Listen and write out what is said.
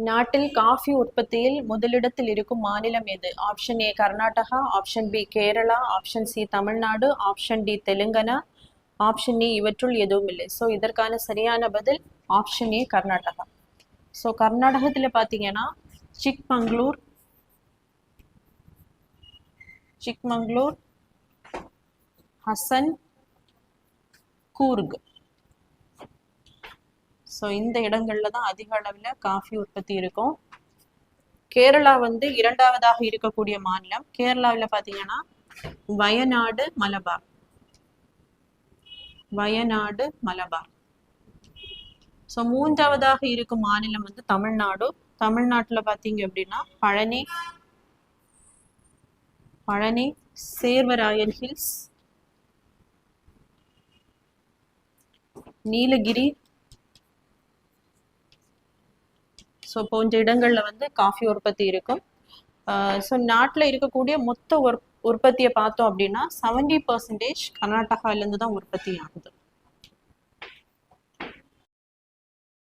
நாட்டில் காஃபி உற்பத்தியில் முதலிடத்தில் இருக்கும் மாநிலம் எது? Option A Karnataka, option B Kerala, option C Tamil Nadu, option D Telangana, option A இவற்றுள் எதுவும் இல்லை. ஸோ இதற்கான சரியான பதில் ஆப்ஷன் ஏ கர்நாடகா. ஸோ கர்நாடகத்தில் பார்த்தீங்கன்னா சிக்மங்களூர், ஹசன், கூர்க். ஸோ இந்த இடங்கள்ல தான் அதிக அளவில் காஃபி உற்பத்தி இருக்கும். கேரளா வந்து இரண்டாவதாக இருக்கக்கூடிய மாநிலம். கேரளாவில் பார்த்தீங்கன்னா வயநாடு, மலபார். ஸோ மூன்றாவதாக இருக்கும் மாநிலம் வந்து தமிழ்நாடு. தமிழ்நாட்டில் பார்த்தீங்க அப்படின்னா பழனி, சேர்வராயன் ஹில்ஸ், நீலகிரி ஸோ போன்ற இடங்கள்ல வந்து காஃபி உற்பத்தி இருக்கும். ஸோ நாட்டில் இருக்கக்கூடிய மொத்த உற்பத்தியை பார்த்தோம் அப்படின்னா 70% கர்நாடகாவிலேருந்து தான் உற்பத்தி ஆகுது.